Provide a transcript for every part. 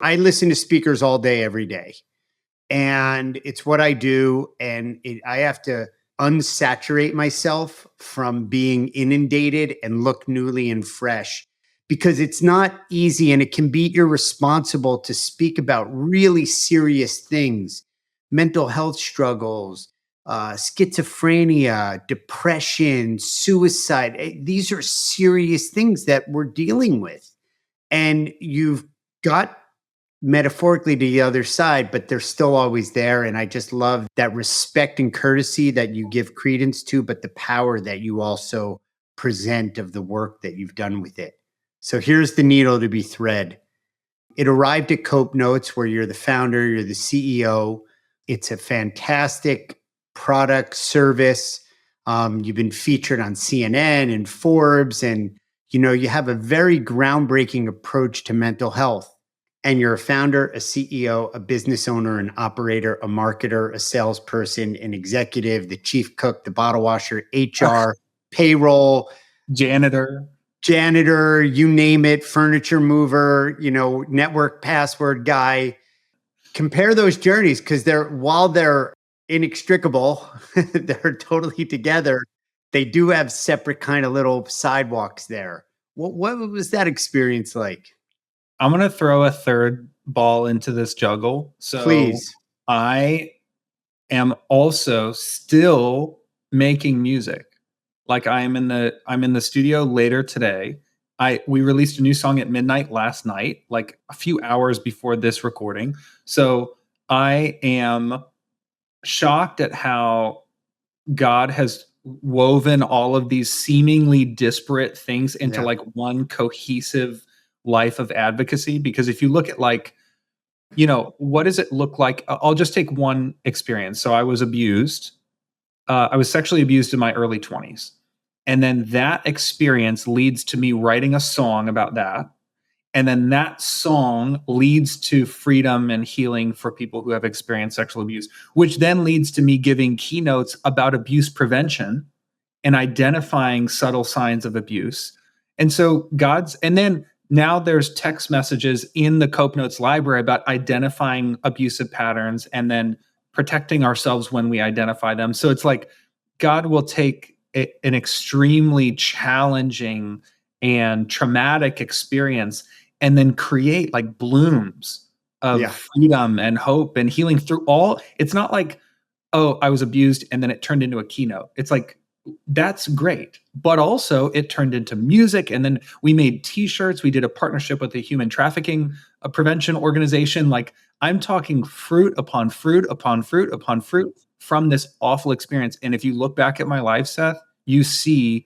I listen to speakers all day, every day. And it's what I do. And I have to unsaturate myself from being inundated and look newly and fresh because it's not easy and it can be irresponsible to speak about really serious things, mental health struggles, schizophrenia, depression, suicide. These are serious things that we're dealing with. And you've got metaphorically to the other side, but they're still always there. And I just love that respect and courtesy that you give credence to, but the power that you also present of the work that you've done with it. So here's the needle to be thread. It arrived at Cope Notes, where you're the founder, you're the CEO. It's a fantastic product, service. You've been featured on CNN and Forbes, and you have a very groundbreaking approach to mental health. And you're a founder, a CEO, a business owner, an operator, a marketer, a salesperson, an executive, the chief cook, the bottle washer, HR, payroll, janitor, you name it, furniture mover, network password guy. Compare those journeys, because while they're inextricable, they're totally together. They do have separate kind of little sidewalks there. What was that experience like? I'm going to throw a third ball into this juggle. So please. I am also still making music. Like I'm in the studio later today. We released a new song at midnight last night, like a few hours before this recording. So I am shocked at how God has woven all of these seemingly disparate things into like one cohesive life of advocacy. Because if you look at what does it look like? I'll just take one experience. So I was abused. I was sexually abused in my early 20s. And then that experience leads to me writing a song about that. And then that song leads to freedom and healing for people who have experienced sexual abuse, which then leads to me giving keynotes about abuse prevention and identifying subtle signs of abuse. And so then now there's text messages in the Cope Notes library about identifying abusive patterns and then protecting ourselves when we identify them. So it's like God will take an extremely challenging and traumatic experience and then create like blooms of freedom and hope and healing through all. It's not like, oh, I was abused and then it turned into a keynote. It's like, that's great. But also it turned into music. And then we made t-shirts. We did a partnership with the human trafficking prevention organization. Like I'm talking fruit upon fruit upon fruit upon fruit from this awful experience. And if you look back at my life, Seth, you see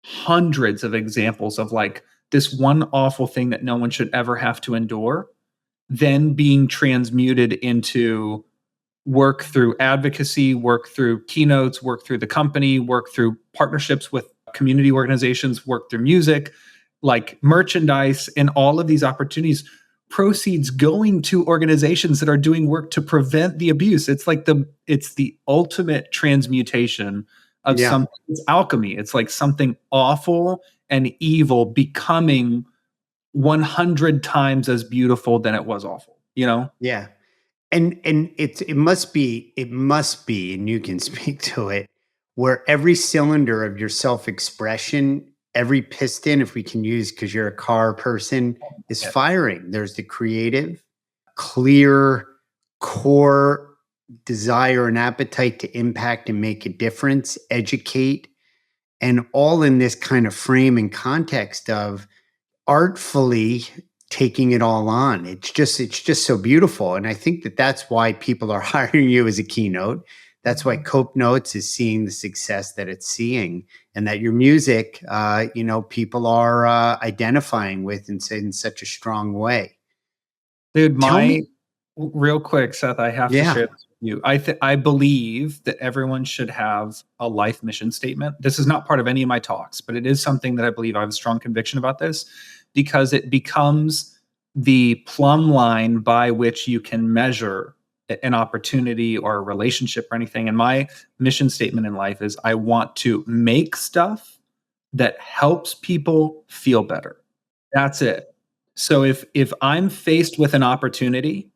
hundreds of examples of like this one awful thing that no one should ever have to endure, then being transmuted into work through advocacy, work through keynotes, work through the company, work through partnerships with community organizations, work through music, like merchandise, and all of these opportunities, proceeds going to organizations that are doing work to prevent the abuse. It's like it's the ultimate transmutation of something. It's alchemy. It's like something awful and evil becoming 100 times as beautiful than it was awful, Yeah. And it must be, and you can speak to it, where every cylinder of your self-expression, every piston, if we can use, because you're a car person, is firing. There's the creative, clear, core desire and appetite to impact and make a difference, educate, and all in this kind of frame and context of artfully taking it all on. It's just so beautiful. And I think that's why people are hiring you as a keynote. That's why Cope Notes is seeing the success that it's seeing, and that your music, people are identifying with in such a strong way. Dude, real quick, Seth, I have to share this with you. I believe that everyone should have a life mission statement. This is not part of any of my talks, but it is something that I believe I have a strong conviction about this, because it becomes the plumb line by which you can measure an opportunity or a relationship or anything. And my mission statement in life is I want to make stuff that helps people feel better. That's it. So if I'm faced with an opportunity,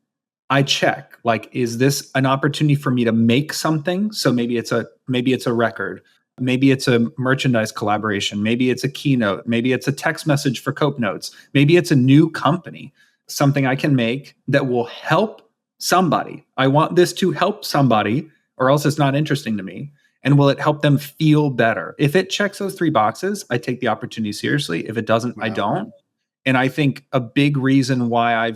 I check, like, is this an opportunity for me to make something? So maybe it's a record, maybe it's a merchandise collaboration, maybe it's a keynote, maybe it's a text message for Cope Notes, maybe it's a new company, something I can make that will help somebody. I want this to help somebody, or else it's not interesting to me. And will it help them feel better? If it checks those three boxes, I take the opportunity seriously. If it doesn't, I Wow. don't. And I think a big reason why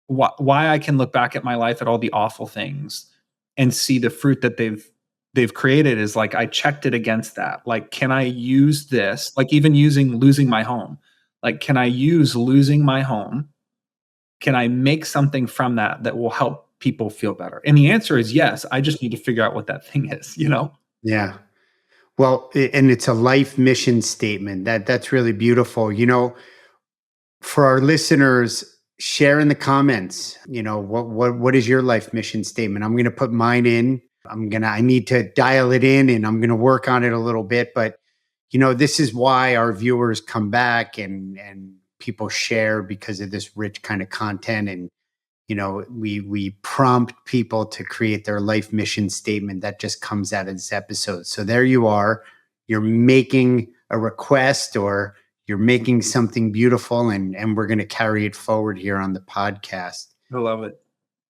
why I can look back at my life at all the awful things and see the fruit that they've created is, like, I checked it against that. Like, can I use this? Like, even using losing my home. Like, can I use losing my home? Can I make something from that that will help people feel better? And the answer is yes. I just need to figure out what that thing is, you know? Yeah. Well, and it's a life mission statement. That's really beautiful. For our listeners, share in the comments, what is your life mission statement? I'm going to put mine in. I need to dial it in, and I'm going to work on it a little bit, but this is why our viewers come back and people share, because of this rich kind of content. And we prompt people to create their life mission statement that just comes out of this episode. So there you are. You're making a request, or you're making something beautiful, and we're going to carry it forward here on the podcast. I love it.